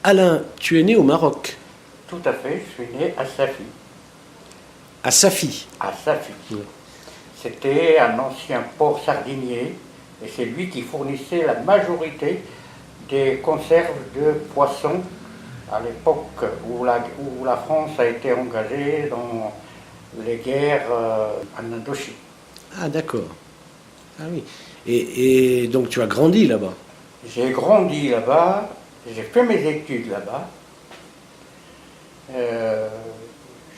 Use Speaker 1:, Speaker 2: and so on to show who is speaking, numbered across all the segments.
Speaker 1: Alain, tu es né au Maroc,
Speaker 2: Tout à fait, je suis né à Safi.
Speaker 1: à Safi.
Speaker 2: À Safi.
Speaker 1: Ouais.
Speaker 2: C'était un ancien port sardinier et c'est lui qui fournissait la majorité des conserves de poissons à l'époque où la France a été engagée dans les guerres en Indochine.
Speaker 1: Ah, d'accord. Ah oui. Et donc tu as grandi là-bas.
Speaker 2: J'ai grandi là-bas, j'ai fait mes études là-bas.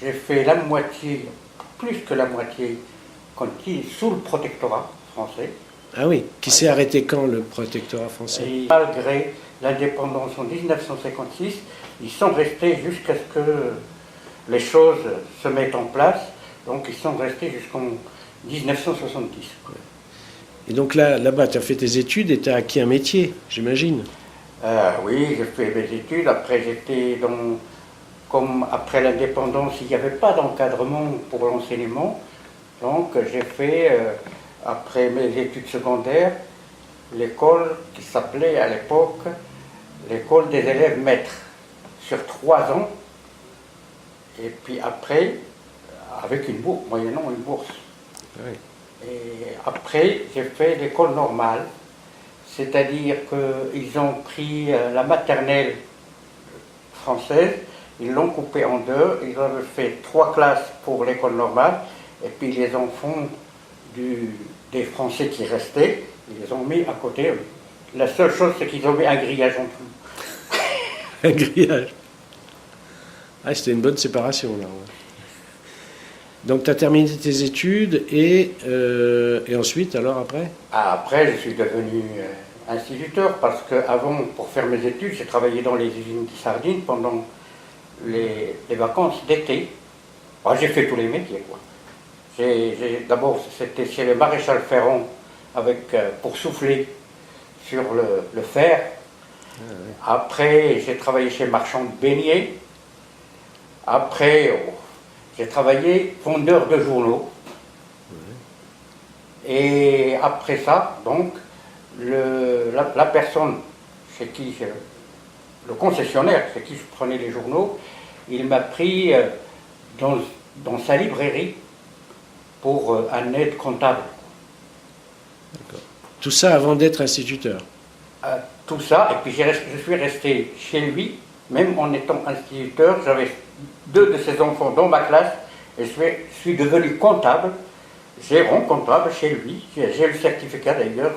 Speaker 2: J'ai fait la moitié, plus que la moitié, sous le protectorat français.
Speaker 1: Ah oui. Qui s'est arrêté quand, le protectorat français?
Speaker 2: Et malgré l'indépendance en 1956, ils sont restés jusqu'à ce que les choses se mettent en place. Donc ils sont restés jusqu'en 1970.
Speaker 1: Et donc là-bas, tu as fait tes études et tu as acquis un métier, j'imagine.
Speaker 2: Oui, j'ai fait mes études. Après, comme après l'indépendance, il n'y avait pas d'encadrement pour l'enseignement. Donc j'ai fait, après mes études secondaires, l'école qui s'appelait à l'époque l'école des élèves maîtres, sur 3 ans. Et puis après, avec une bourse, moyennant une bourse.
Speaker 1: Oui.
Speaker 2: Et après, j'ai fait l'école normale, c'est-à-dire qu'ils ont pris la maternelle française, ils l'ont coupée en deux, ils avaient fait 3 classes pour l'école normale, et puis les enfants des Français qui restaient, ils les ont mis à côté. La seule chose, c'est qu'ils ont mis un grillage en tout.
Speaker 1: Un grillage. Ah, c'était une bonne séparation là. Ouais. Donc tu as terminé tes études et ensuite, alors après?
Speaker 2: Après, je suis devenu instituteur parce qu'avant, pour faire mes études, j'ai travaillé dans les usines de sardines pendant les vacances d'été. Oh, j'ai fait tous les métiers, quoi. D'abord, c'était chez le maréchal Ferrand pour souffler sur le fer.
Speaker 1: Ah, ouais.
Speaker 2: Après, j'ai travaillé chez Marchand de Beignets. Après, j'ai travaillé fondeur de journaux. Et après ça, donc, la personne chez qui, le concessionnaire chez qui je prenais les journaux, il m'a pris dans sa librairie pour un aide comptable.
Speaker 1: Tout ça avant d'être instituteur.
Speaker 2: Tout ça, et puis je suis resté chez lui, même en étant instituteur, j'avais 2 de ses enfants dans ma classe, et je suis devenu comptable, gérant comptable chez lui. J'ai le certificat d'ailleurs,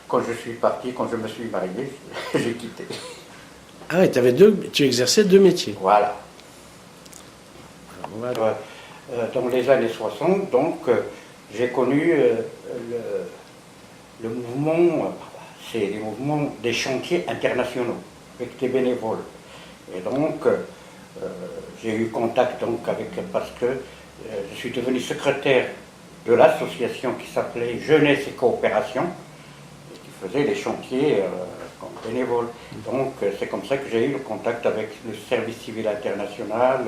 Speaker 2: quand je suis parti, quand je me suis marié, j'ai quitté.
Speaker 1: Ah ouais, tu exerçais 2 métiers.
Speaker 2: Voilà.
Speaker 1: Alors, on va-
Speaker 2: Dans les années 60, donc, j'ai connu le mouvement, c'est les mouvements des chantiers internationaux, avec des bénévoles. Et donc, j'ai eu contact donc parce que je suis devenu secrétaire de l'association qui s'appelait Jeunesse et Coopération, et qui faisait les chantiers comme bénévole. Donc, c'est comme ça que j'ai eu le contact avec le service civil international,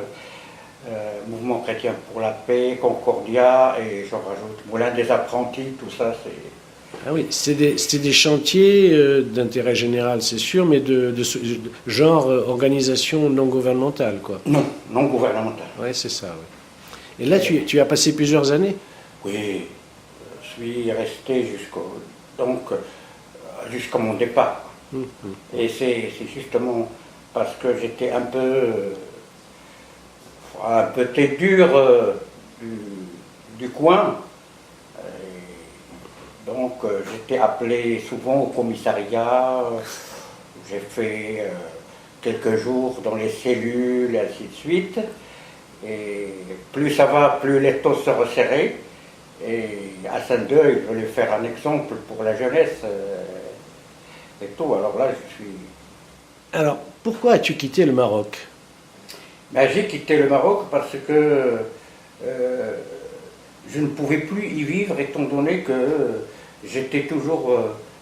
Speaker 2: Mouvement chrétien pour la paix, Concordia, et j'en rajoute Moulin des apprentis, tout ça, c'est...
Speaker 1: Ah oui, c'était des chantiers d'intérêt général, c'est sûr, mais de genre organisation non gouvernementale, quoi.
Speaker 2: Non, non gouvernemental.
Speaker 1: Oui, c'est ça, oui. Et là, tu as passé plusieurs années?
Speaker 2: Oui, je suis resté jusqu'à mon départ. Et c'est justement parce que j'étais un peu tête dure du coin. Donc j'étais appelé souvent au commissariat, j'ai fait quelques jours dans les cellules et ainsi de suite. Et plus ça va, plus les taux se resserraient. Et Hassan II, il voulait faire un exemple pour la jeunesse et tout. Alors là, je suis...
Speaker 1: Alors, pourquoi as-tu quitté le Maroc?
Speaker 2: Ben, j'ai quitté le Maroc parce que je ne pouvais plus y vivre étant donné que j'étais toujours...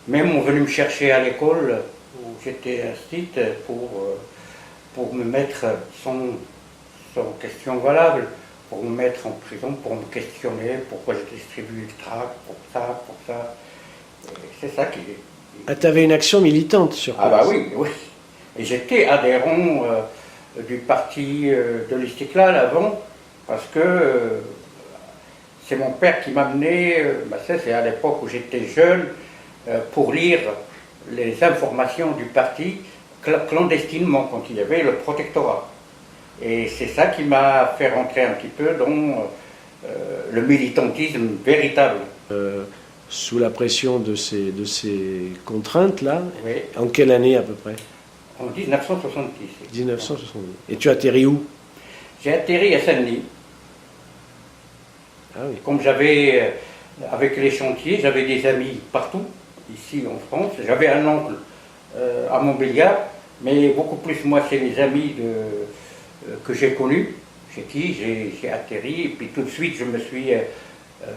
Speaker 2: même on venait me chercher à l'école où j'étais inscrite pour me mettre sans question valable, pour me mettre en prison, pour me questionner, pourquoi j'ai distribué le tract, pour ça. C'est ça qui...
Speaker 1: Ah, tu avais une action militante sur place.
Speaker 2: Ah bah oui, oui. Et j'étais adhérent du parti de l'Istiklal avant, parce que c'est mon père qui m'a amené, c'est à l'époque où j'étais jeune, pour lire les informations du parti clandestinement, quand il y avait le protectorat. Et c'est ça qui m'a fait rentrer un petit peu dans le militantisme véritable.
Speaker 1: Sous la pression de ces contraintes-là,
Speaker 2: Oui.
Speaker 1: En quelle année à peu près?
Speaker 2: En 1970.
Speaker 1: 1970. Et tu atterris où?
Speaker 2: J'ai atterri à Saint-Denis.
Speaker 1: Ah oui.
Speaker 2: Comme j'avais, avec les chantiers, j'avais des amis partout, ici en France. J'avais un oncle à Montbéliard, mais beaucoup plus moi, c'est les amis que j'ai connus, chez qui j'ai atterri. Et puis tout de suite,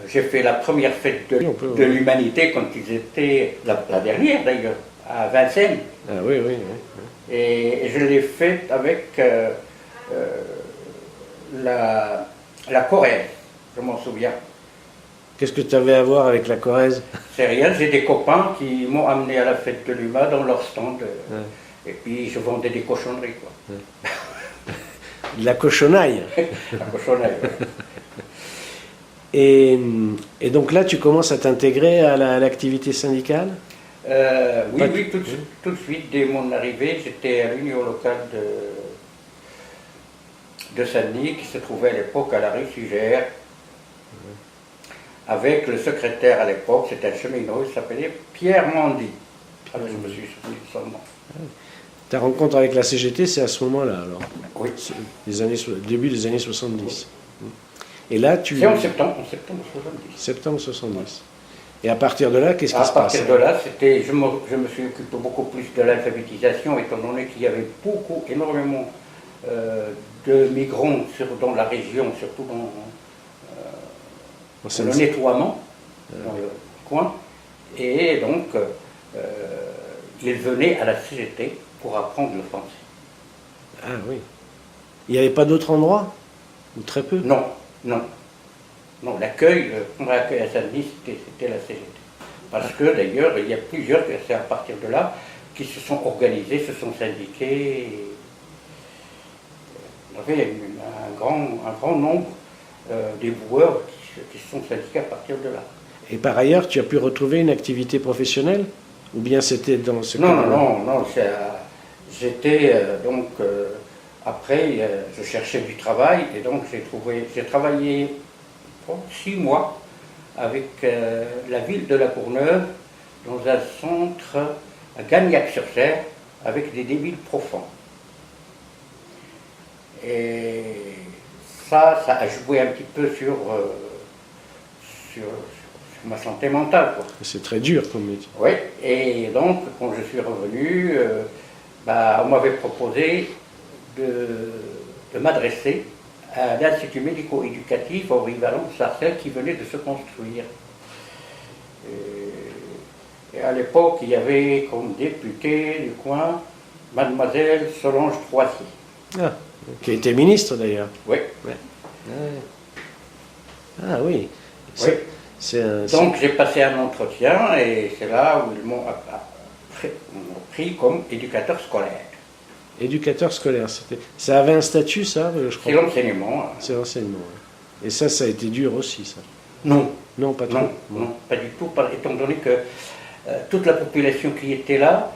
Speaker 2: j'ai fait la première fête de l'humanité quand ils étaient, la dernière d'ailleurs, à Vincennes.
Speaker 1: Ah oui, oui, oui.
Speaker 2: Et je l'ai faite avec la Corrèze, je m'en souviens.
Speaker 1: Qu'est-ce que tu avais à voir avec la Corrèze?
Speaker 2: C'est rien, j'ai des copains qui m'ont amené à la fête de l'UMA dans leur stand.
Speaker 1: Ouais.
Speaker 2: Et puis je vendais des cochonneries, quoi.
Speaker 1: Ouais. De la cochonaille.
Speaker 2: La cochonnerie, ouais.
Speaker 1: Et donc là, tu commences à t'intégrer à l'activité syndicale?
Speaker 2: Oui, tout de suite, dès mon arrivée, j'étais à l'union locale de Saint-Denis, qui se trouvait à l'époque à la rue Sugère, avec le secrétaire à l'époque, c'était un cheminot, il s'appelait Pierre Mandy. Alors je me suis souvenu de son nom.
Speaker 1: Ta rencontre avec la CGT, c'est à ce moment-là, alors?
Speaker 2: Oui.
Speaker 1: Début des années 70. Et là,
Speaker 2: c'est en septembre 70.
Speaker 1: Septembre 70. Et à partir de là, qu'est-ce qui se passe?
Speaker 2: À partir de là, je me suis occupé beaucoup plus de l'alphabétisation, étant donné qu'il y avait énormément de migrants dans la région, surtout dans le nettoiement, dans le coin. Et donc, ils venaient à la CGT pour apprendre le français.
Speaker 1: Ah oui. Il n'y avait pas d'autre endroit? Ou très peu?
Speaker 2: Non. Non, l'accueil à Saint-Denis, c'était la CGT. Parce que d'ailleurs, il y a plusieurs, c'est à partir de là, qui se sont organisés, se sont syndiqués. Il y avait un grand nombre d'éboueurs qui se sont syndiqués à partir de là.
Speaker 1: Et par ailleurs, tu as pu retrouver une activité professionnelle? Ou bien c'était dans ce
Speaker 2: Non. J'étais donc... après, je cherchais du travail et donc j'ai travaillé 6 mois avec la ville de La Courneuve dans un centre à Gagnac-sur-Serre avec des débiles profonds. Et ça a joué un petit peu sur ma santé mentale, quoi.
Speaker 1: C'est très dur comme métier.
Speaker 2: Oui, et donc quand je suis revenu, on m'avait proposé de m'adresser à l'Institut médico-éducatif Henri Vallon de Sarcelles qui venait de se construire. Et à l'époque, il y avait comme députée du coin Mademoiselle Solange Troisier.
Speaker 1: Ah, qui était ministre d'ailleurs.
Speaker 2: Oui.
Speaker 1: Ouais. Ah oui.
Speaker 2: Donc j'ai passé un entretien et c'est là où ils m'ont pris comme éducateur scolaire.
Speaker 1: Éducateur scolaire, ça avait un statut, ça, je crois.
Speaker 2: C'est l'enseignement.
Speaker 1: C'est l'enseignement. Ouais. Et ça a été dur aussi, ça.
Speaker 2: Non.
Speaker 1: Non, pas trop.
Speaker 2: Non, pas du tout, étant donné que toute la population qui était là,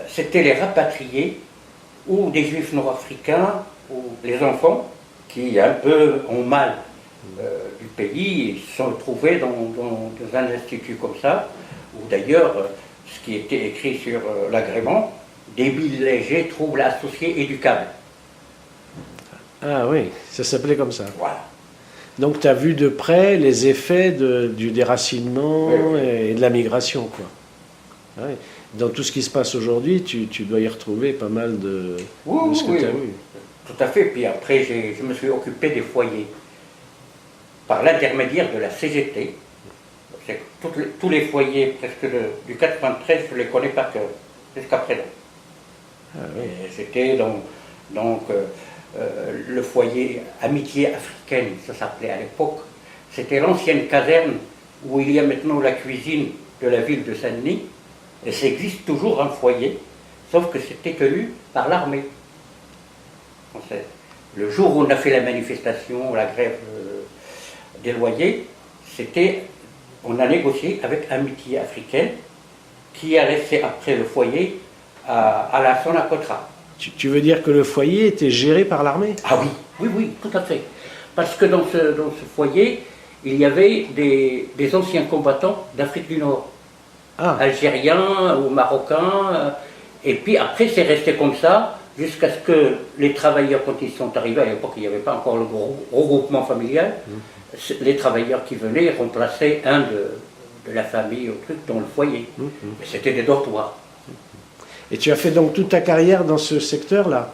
Speaker 2: c'était les rapatriés, ou des juifs nord-africains, ou les enfants, qui un peu ont mal du pays, et se sont retrouvés dans un institut comme ça, où d'ailleurs, ce qui était écrit sur l'agrément, débile léger, trouble associé, éducable.
Speaker 1: Ah oui, ça s'appelait comme ça.
Speaker 2: Voilà.
Speaker 1: Donc tu as vu de près les effets du déracinement
Speaker 2: oui.
Speaker 1: Et de la migration, quoi. Ah oui. Dans tout ce qui se passe aujourd'hui, tu dois y retrouver pas mal de ce que tu as vu.
Speaker 2: Tout à fait. Puis après, je me suis occupé des foyers. Par l'intermédiaire de la CGT. Tous les foyers, presque du 93, je les connais par cœur, jusqu'à présent.
Speaker 1: Ah oui.
Speaker 2: C'était donc le foyer Amitié africaine, ça s'appelait à l'époque. C'était l'ancienne caserne où il y a maintenant la cuisine de la ville de Saint-Denis. Et ça existe toujours un foyer. sauf que c'était tenu par l'armée française. Le jour où on a fait la manifestation, la grève des loyers, on a négocié avec Amitié africaine qui a laissé après le foyer à la Sonacotra.
Speaker 1: Tu veux dire que le foyer était géré par l'armée?
Speaker 2: Ah oui, oui, oui, tout à fait. Parce que dans ce foyer, il y avait des anciens combattants d'Afrique du Nord, algériens ou marocains, et puis après c'est resté comme ça jusqu'à ce que les travailleurs, quand ils sont arrivés, à l'époque il n'y avait pas encore le gros regroupement familial, les travailleurs qui venaient remplaçaient un de la famille au truc dans le foyer. Mais c'était des dortoirs.
Speaker 1: Et tu as fait donc toute ta carrière dans ce secteur-là?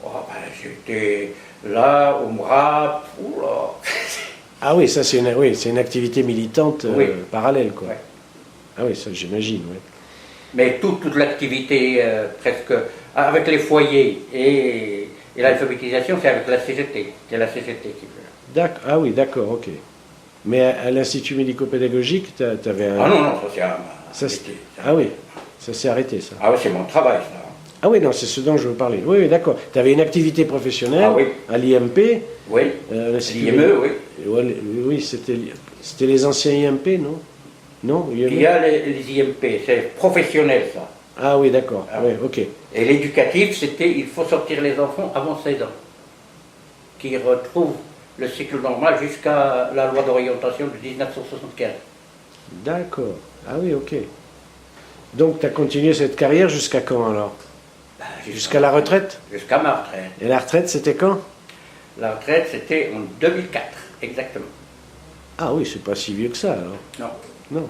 Speaker 2: Oh, ben, j'étais là, au MRAP, oula.
Speaker 1: Ah oui, ça c'est une activité militante parallèle, quoi.
Speaker 2: Ouais.
Speaker 1: Ah oui, ça j'imagine, oui.
Speaker 2: Mais toute l'activité, presque, avec les foyers et l'alphabétisation, c'est avec la CGT. C'est la CGT qui fait.
Speaker 1: Ah oui, d'accord, ok. Mais à l'Institut médico-pédagogique, tu avais un...
Speaker 2: Ah non, non, ça c'est
Speaker 1: Ah oui, ça s'est arrêté, ça.
Speaker 2: Ah oui, c'est mon travail, ça.
Speaker 1: Ah oui, non, c'est ce dont je veux parler. Oui, oui, d'accord. Tu avais une activité professionnelle à l'IMP.
Speaker 2: Oui, l'IME, oui.
Speaker 1: Oui, c'était les anciens IMP, non? Non,
Speaker 2: IME. Il y a les IMP, c'est professionnel, ça.
Speaker 1: Ah oui, d'accord, oui, ok.
Speaker 2: Et l'éducatif, c'était, il faut sortir les enfants avant 16 ans, qui retrouvent le cycle normal jusqu'à la loi d'orientation de 1975.
Speaker 1: D'accord, ah oui, ok. Donc tu as continué cette carrière jusqu'à quand alors? Jusqu'à la retraite?
Speaker 2: Jusqu'à ma retraite.
Speaker 1: Et la retraite, c'était quand?
Speaker 2: La retraite, c'était en 2004, exactement.
Speaker 1: Ah oui, c'est pas si vieux que ça alors.
Speaker 2: Non.
Speaker 1: Non.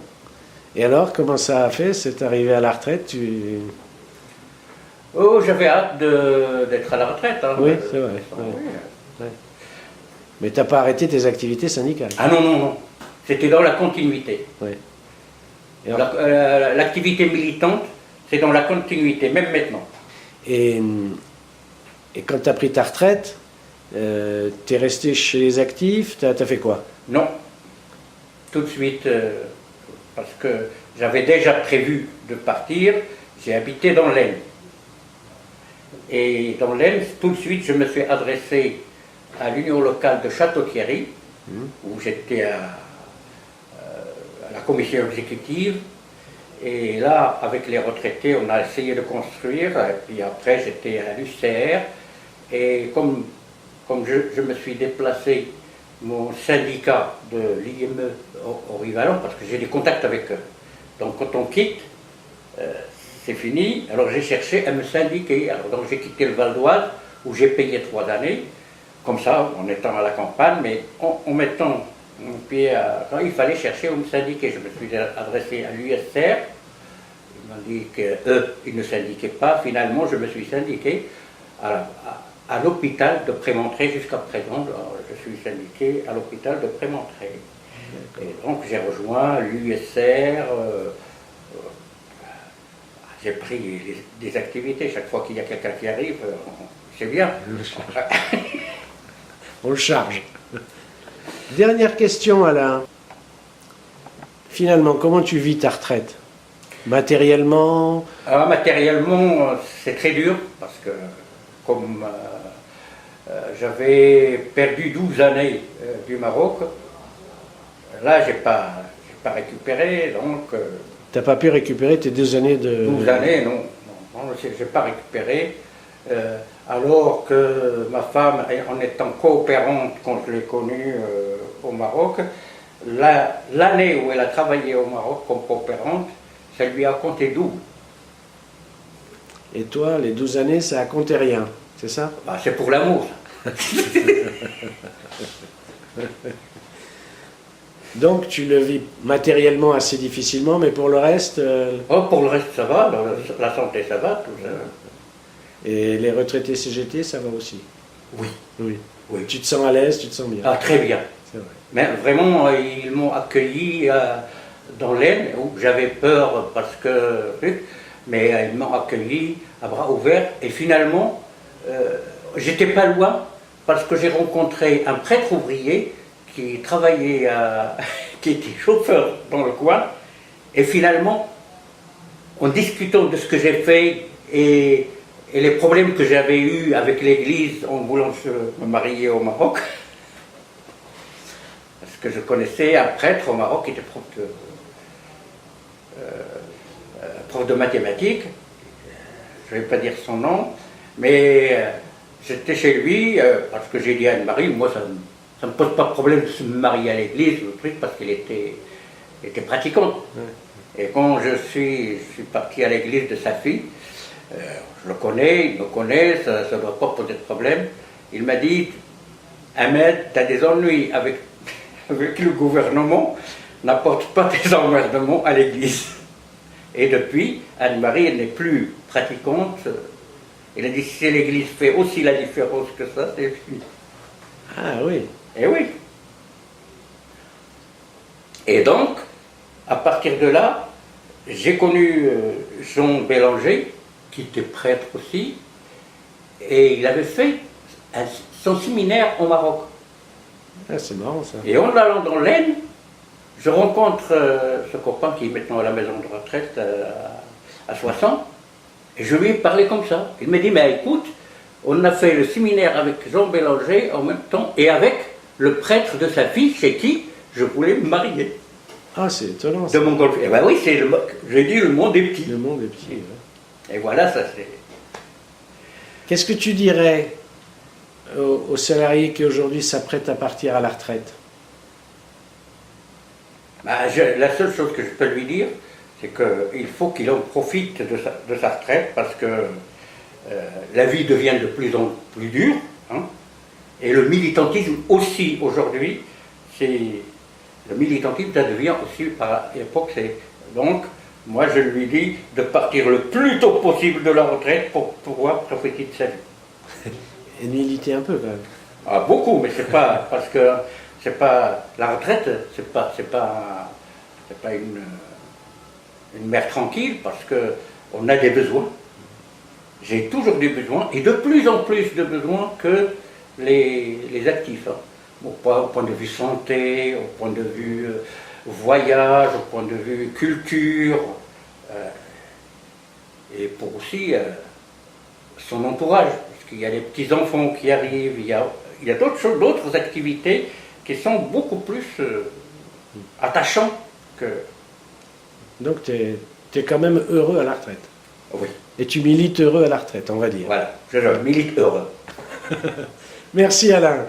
Speaker 1: Et alors, comment ça a fait? C'est arrivé à la retraite,
Speaker 2: Oh, j'avais hâte d'être à la retraite. Hein.
Speaker 1: Oui, c'est vrai. Ouais. Mais tu n'as pas arrêté tes activités syndicales?
Speaker 2: Ah non, non, non. C'était dans la continuité.
Speaker 1: Oui.
Speaker 2: L'activité militante, c'est dans la continuité, même maintenant.
Speaker 1: Et quand tu as pris ta retraite, tu es resté chez les actifs, tu as fait quoi?
Speaker 2: Non. Tout de suite, parce que j'avais déjà prévu de partir, j'ai habité dans l'Aisne. Et dans l'Aisne, tout de suite, je me suis adressé à l'union locale de Château-Thierry, où j'étais à la commission exécutive. Et là, avec les retraités, on a essayé de construire. Et puis après, j'étais à l'UCR. Et comme je me suis déplacé, mon syndicat de l'IME au Rivalon, parce que j'ai des contacts avec eux. Donc quand on quitte, c'est fini. Alors j'ai cherché à me syndiquer. Alors donc j'ai quitté le Val d'Oise, où j'ai payé 3 années, comme ça, en étant à la campagne, mais en mettant mon pied quand il fallait chercher où me syndiquer. Je me suis adressé à l'USR. Ils m'ont dit qu'eux, ils ne syndiquaient pas. Finalement, je me suis syndiqué à l'hôpital de Prémontré jusqu'à présent. Je suis syndiqué à l'hôpital de Prémontré. Et donc j'ai rejoint l'USR. J'ai pris des activités. Chaque fois qu'il y a quelqu'un qui arrive, c'est bien.
Speaker 1: On le charge. Dernière question, Alain. Finalement, comment tu vis ta retraite? Matériellement?
Speaker 2: Matériellement, c'est très dur, parce que comme j'avais perdu 12 années du Maroc, là, j'ai pas récupéré, donc...
Speaker 1: Tu n'as pas pu récupérer tes 2 années de...
Speaker 2: 12 années, non, je n'ai pas récupéré. Alors que ma femme, en étant coopérante quand je l'ai connue au Maroc, l'année où elle a travaillé au Maroc comme coopérante, ça lui a compté double.
Speaker 1: Et toi, les 12 années, ça a compté rien, c'est ça?
Speaker 2: C'est pour l'amour.
Speaker 1: Donc tu le vis matériellement assez difficilement, mais pour le reste...
Speaker 2: pour le reste, ça va, la santé, ça va, tout ça.
Speaker 1: Et les retraités CGT, ça va aussi?
Speaker 2: Oui.
Speaker 1: Oui. Tu te sens à l'aise, tu te sens bien?
Speaker 2: Ah, très bien.
Speaker 1: C'est vrai.
Speaker 2: Mais vraiment, ils m'ont accueilli dans l'Aisne, où j'avais peur parce que... Mais ils m'ont accueilli à bras ouverts. Et finalement, j'étais pas loin, parce que j'ai rencontré un prêtre ouvrier qui travaillait, qui était chauffeur dans le coin. Et finalement, en discutant de ce que j'ai fait et les problèmes que j'avais eus avec l'Église en voulant me marier au Maroc, parce que je connaissais un prêtre au Maroc qui était prof de mathématiques, je ne vais pas dire son nom, mais j'étais chez lui parce que j'ai dit à Anne-Marie, moi ça ne me pose pas de problème de se marier à l'église, le truc, parce qu'il était pratiquant. Et quand je suis parti à l'église de sa fille, je le connais, il me connaît, ça ne doit pas poser de problème. Il m'a dit, Ahmed, tu as des ennuis avec le gouvernement, n'apporte pas tes emmerdements à l'église. Et depuis, Anne-Marie, elle n'est plus pratiquante. Elle a dit, si l'église fait aussi la différence que ça, c'est fini.
Speaker 1: Ah oui.
Speaker 2: Eh oui. Et donc, à partir de là, j'ai connu Jean Bélanger, qui était prêtre aussi, et il avait fait son séminaire au Maroc.
Speaker 1: Ah, c'est marrant ça.
Speaker 2: Et en allant dans l'Aisne, je rencontre ce copain qui est maintenant à la maison de retraite à Soissons, et je lui ai parlé comme ça. Il m'a dit, mais écoute, on a fait le séminaire avec Jean Bélanger en même temps, et avec le prêtre de sa fille, chez qui je voulais me marier.
Speaker 1: Ah, c'est étonnant.
Speaker 2: De mon golf. Eh bien oui, j'ai dit le monde est petit.
Speaker 1: Le monde est petit. Ouais.
Speaker 2: Et voilà, ça c'est...
Speaker 1: Qu'est-ce que tu dirais aux salariés qui aujourd'hui s'apprêtent à partir à la retraite?
Speaker 2: La seule chose que je peux lui dire, c'est qu'il faut qu'il en profite de sa retraite, parce que la vie devient de plus en plus dure, hein, et le militantisme aussi aujourd'hui, le militantisme, ça devient aussi par l'époque, donc moi je lui dis de partir le plus tôt possible de la retraite pour pouvoir profiter de sa vie.
Speaker 1: Et militer un peu quand même.
Speaker 2: Ah, beaucoup, mais c'est pas parce que c'est pas la retraite, c'est pas une mer tranquille, parce que on a des besoins. J'ai toujours des besoins, et de plus en plus de besoins que les actifs. Hein. Au point de vue santé, au point de vue voyage, au point de vue culture, et pour aussi son entourage, parce qu'il y a des petits-enfants qui arrivent, il y a d'autres activités qui sont beaucoup plus attachantes que...
Speaker 1: Donc tu es quand même heureux à la retraite.
Speaker 2: Oui.
Speaker 1: Et tu milites heureux à la retraite, on va dire.
Speaker 2: Voilà, je milite heureux.
Speaker 1: Merci Alain.